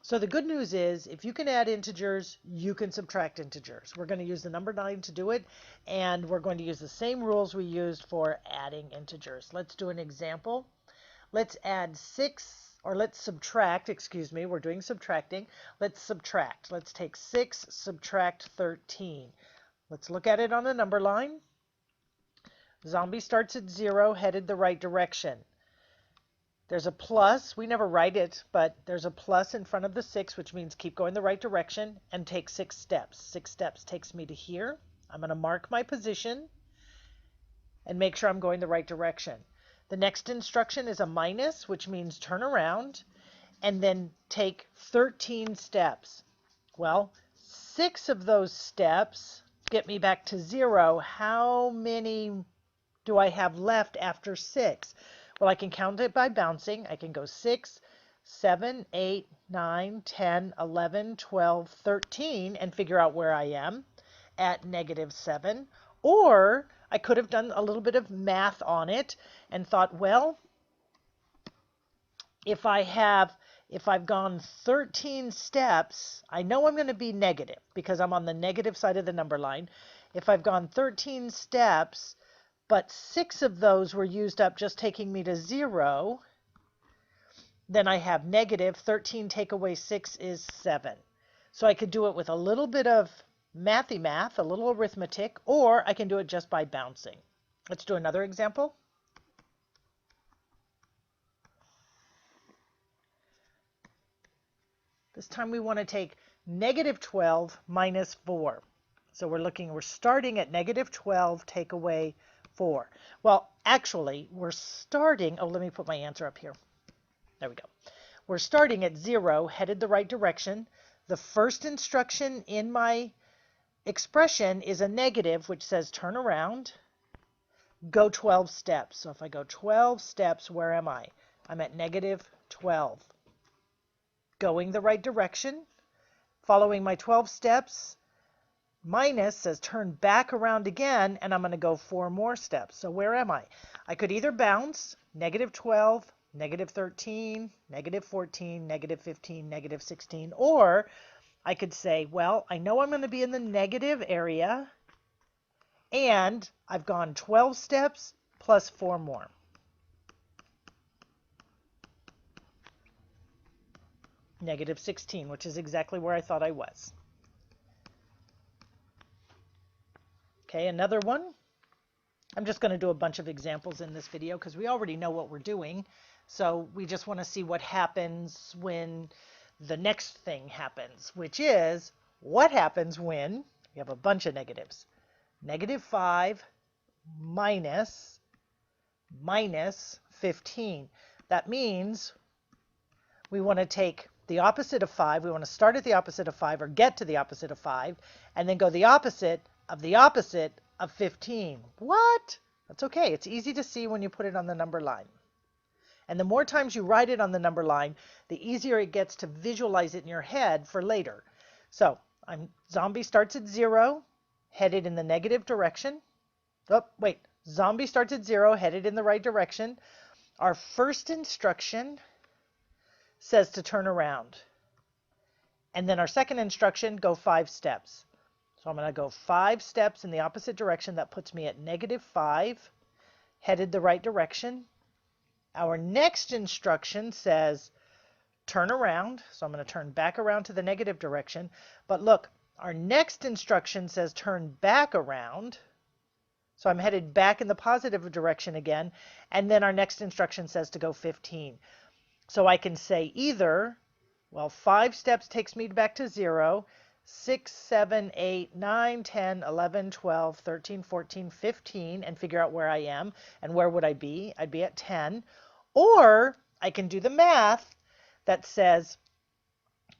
So the good news is if you can add integers, you can subtract integers. We're going to use the number 9 to do it, and we're going to use the same rules we used for adding integers. Let's do an example. Let's add 6, or let's subtract, excuse me, we're doing subtracting. Let's subtract. Let's take 6, subtract 13. Let's look at it on a number line. Zombie starts at 0, headed the right direction. There's a plus. We never write it, but there's a plus in front of the 6, which means keep going the right direction and take 6 steps. 6 steps takes me to here. I'm going to mark my position and make sure I'm going the right direction. The next instruction is a minus, which means turn around and then take 13 steps. Well, 6 of those steps get me back to 0. How many do I have left after 6? Well, I can count it by bouncing. I can go 6, 7, 8, 9, 10, 11, 12, 13 and figure out where I am at -7. Or I could have done a little bit of math on it and thought, well, if I've gone 13 steps, I know I'm going to be negative because I'm on the negative side of the number line. If I've gone 13 steps, but 6 of those were used up just taking me to 0, then I have negative 13 take away 6 is 7. So I could do it with a little bit of mathy math, a little arithmetic, or I can do it just by bouncing. Let's do another example. This time we want to take -12 minus 4. So we're starting at -12, take away 4. Well, actually, we're starting, let me put my answer up here. There we go. We're starting at 0, headed the right direction. The first instruction in my expression is a negative, which says turn around, go 12 steps. So if I go 12 steps, where am I? I'm at -12. Going the right direction, following my 12 steps. Minus says turn back around again, and I'm going to go 4 more steps. So where am I? I could either bounce -12, -13, -14, -15, -16, or I could say, well, I know I'm going to be in the negative area, and I've gone 12 steps plus 4 more. -16, which is exactly where I thought I was. Okay, another one. I'm just going to do a bunch of examples in this video because we already know what we're doing. So we just want to see what happens when the next thing happens, which is what happens when we have a bunch of negatives. -5 minus 15. That means we want to take the opposite of 5. We want to start at the opposite of 5 or get to the opposite of 5 and then go the opposite of 15. What? That's okay. It's easy to see when you put it on the number line. And the more times you write it on the number line, the easier it gets to visualize it in your head for later. So zombie starts at 0, headed in the negative direction. Oh, wait. Zombie starts at 0, headed in the right direction. Our first instruction says to turn around. And then our second instruction, go 5 steps. So I'm going to go 5 steps in the opposite direction. That puts me at -5, headed the right direction. Our next instruction says turn around. So I'm going to turn back around to the negative direction. But look, our next instruction says turn back around. So I'm headed back in the positive direction again. And then our next instruction says to go 15. So I can say either, well, 5 steps takes me back to 0. 6, 7, 8, 9, 10, 11, 12, 13, 14, 15, and figure out where I am. And where would I be? I'd be at 10. Or I can do the math that says,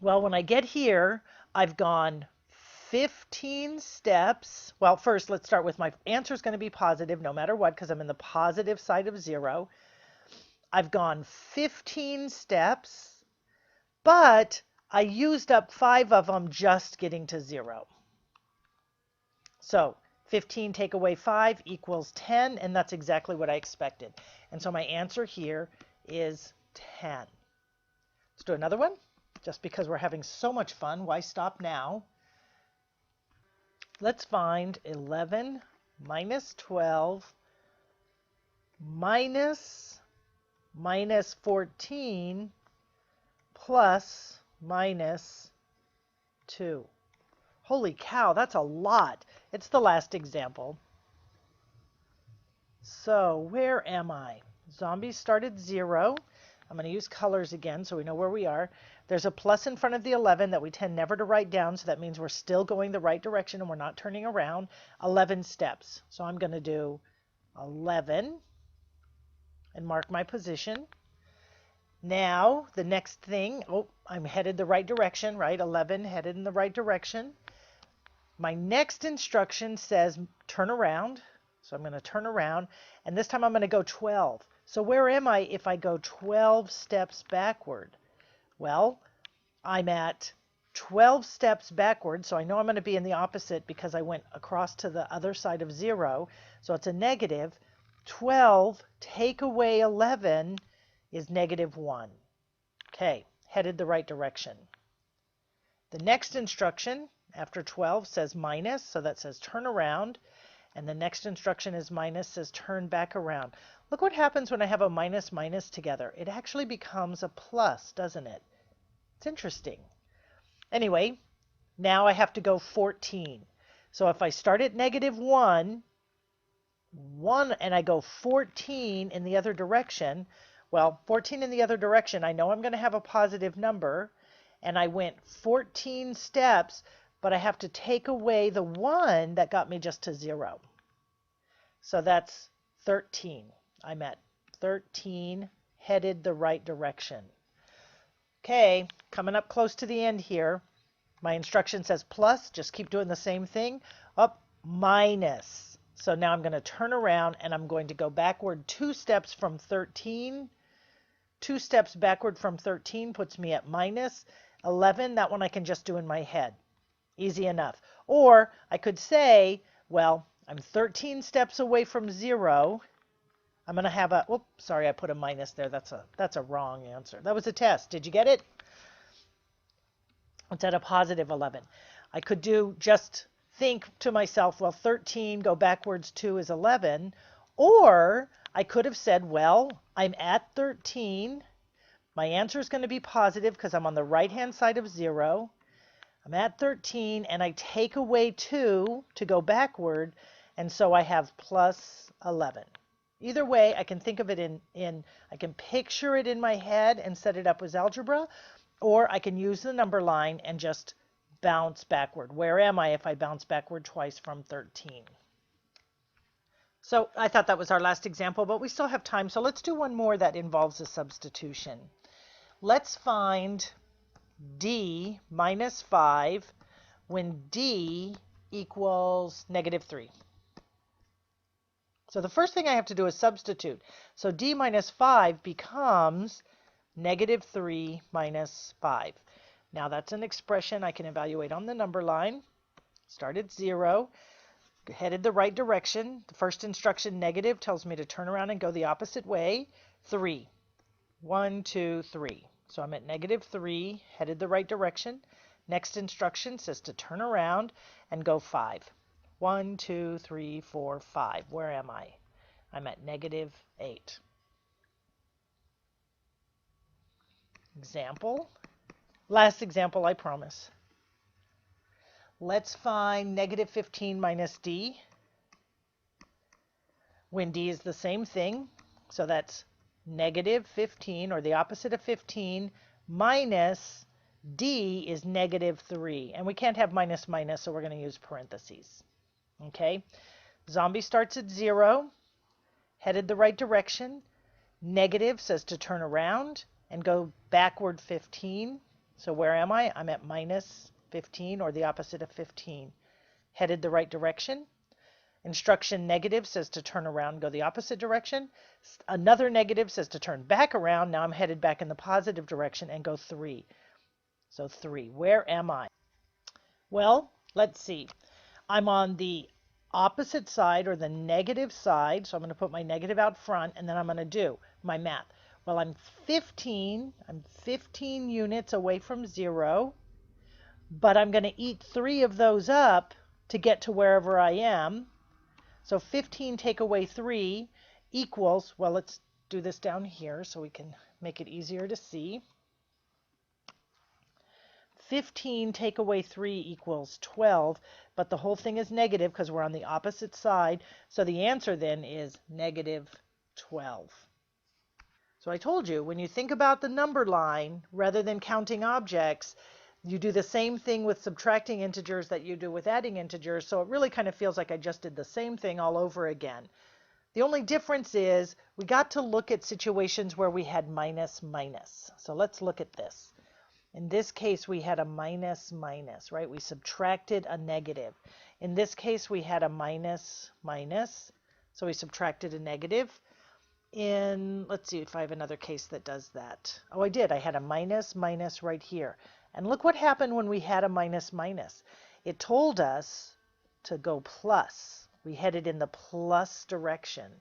well, when I get here, I've gone 15 steps. Well, first, let's start with my answer is going to be positive no matter what because I'm in the positive side of 0. I've gone 15 steps, but I used up 5 of them just getting to 0. So 15 take away 5 equals 10, and that's exactly what I expected. And so my answer here is 10. Let's do another one. just because we're having so much fun. Why stop now? Let's find 11 minus 12 minus 14 plus minus 2. Holy cow, that's a lot. It's the last example. So where am I? Zombies start at 0. I'm going to use colors again so we know where we are. There's a plus in front of the 11 that we tend never to write down, so that means we're still going the right direction and we're not turning around. 11 steps. So I'm going to do 11 and mark my position. Now, the next thing, I'm headed the right direction, right? 11, headed in the right direction. My next instruction says turn around. So I'm going to turn around, and this time I'm going to go 12. So where am I if I go 12 steps backward? Well, I'm at 12 steps backward, so I know I'm going to be in the opposite because I went across to the other side of 0. So it's a negative. 12 take away 11 is negative 1. Okay, headed the right direction. The next instruction after 12 says minus, so that says turn around. And the next instruction is minus, says turn back around. Look what happens when I have a minus minus together. It actually becomes a plus, doesn't it? It's interesting. Anyway, now I have to go 14. So if I start at negative 1, and I go 14 in the other direction, well, 14 in the other direction, I know I'm going to have a positive number, and I went 14 steps, but I have to take away the 1 that got me just to 0. So that's 13. I'm at 13, headed the right direction. Okay, coming up close to the end here. My instruction says plus, just keep doing the same thing. Up, minus. So now I'm going to turn around and I'm going to go backward 2 steps from 13. 2 steps backward from 13 puts me at minus 11. That one I can just do in my head. Easy enough. Or I could say, well, I'm 13 steps away from 0. I'm going to have a, oops, sorry, I put a minus there. That's a wrong answer. That was a test. Did you get it? It's at a positive 11. I could just think to myself, well, 13, go backwards 2 is 11. Or I could have said, well, I'm at 13. My answer is going to be positive because I'm on the right-hand side of 0. I'm at 13, and I take away 2 to go backward, and so I have plus 11. Either way, I can think of it I can picture it in my head and set it up as algebra, or I can use the number line and just bounce backward. Where am I if I bounce backward twice from 13? So I thought that was our last example, but we still have time, so let's do one more that involves a substitution. Let's find d minus 5 when d equals negative 3. So the first thing I have to do is substitute. So d minus 5 becomes negative 3 minus 5. Now that's an expression I can evaluate on the number line. Start at 0, headed the right direction. The first instruction, negative, tells me to turn around and go the opposite way. 3. 1, 2, 3. So I'm at negative 3, headed the right direction. Next instruction says to turn around and go 5. 1, 2, 3, 4, 5. Where am I? I'm at negative 8. Example. Last example, I promise. Let's find negative 15 minus d when d is the same thing. So that's negative 15, or the opposite of 15, minus d is negative 3. And we can't have minus minus, so we're going to use parentheses. Okay, zombie starts at 0, headed the right direction. Negative says to turn around and go backward 15. So where am I? I'm at minus 15, or the opposite of 15. Headed the right direction. Instruction negative says to turn around, go the opposite direction. Another negative says to turn back around. Now I'm headed back in the positive direction and go 3. So 3. Where am I? Well, let's see. I'm on the opposite side, or the negative side, so I'm going to put my negative out front, and then I'm going to do my math. Well, I'm 15 units away from 0, but I'm going to eat 3 of those up to get to wherever I am. So 15 take away 3 equals, well, let's do this down here so we can make it easier to see. 15 take away 3 equals 12, but the whole thing is negative because we're on the opposite side. So the answer then is negative 12. So I told you, when you think about the number line, rather than counting objects, you do the same thing with subtracting integers that you do with adding integers. So it really kind of feels like I just did the same thing all over again. The only difference is we got to look at situations where we had minus minus. So let's look at this. In this case, we had a minus minus, right? We subtracted a negative. In this case, we had a minus minus, so we subtracted a negative. Let's see if I have another case that does that. Oh, I did. I had a minus minus right here. And look what happened when we had a minus minus. It told us to go plus. We headed in the plus direction.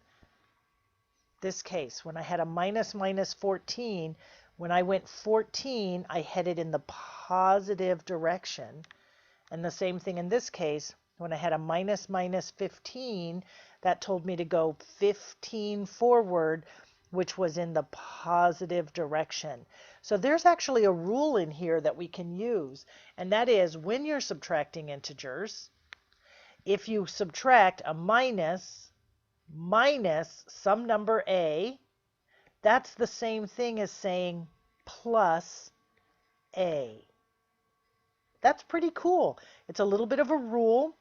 This case, when I had a minus minus 14, when I went 14, I headed in the positive direction. And the same thing in this case, when I had a minus minus 15, that told me to go 15 forward, which was in the positive direction. So there's actually a rule in here that we can use, and that is when you're subtracting integers, if you subtract a minus some number a, that's the same thing as saying plus a. That's pretty cool. It's a little bit of a rule.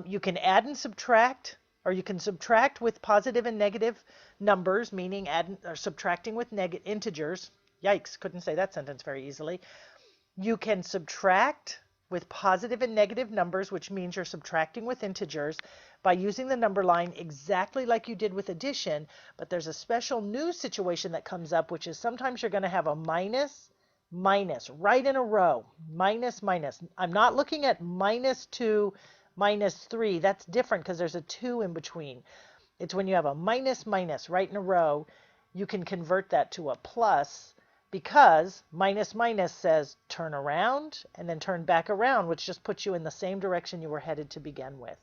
You can add and subtract, or you can subtract with positive and negative numbers, meaning add or subtracting with integers. Yikes, couldn't say that sentence very easily. You can subtract with positive and negative numbers, which means you're subtracting with integers, by using the number line exactly like you did with addition. But there's a special new situation that comes up, which is sometimes you're going to have a minus minus right in a row. Minus minus. I'm not looking at minus 2 minus 3. That's different because there's a 2 in between. It's when you have a minus minus right in a row, you can convert that to a plus, because minus minus says turn around and then turn back around, which just puts you in the same direction you were headed to begin with.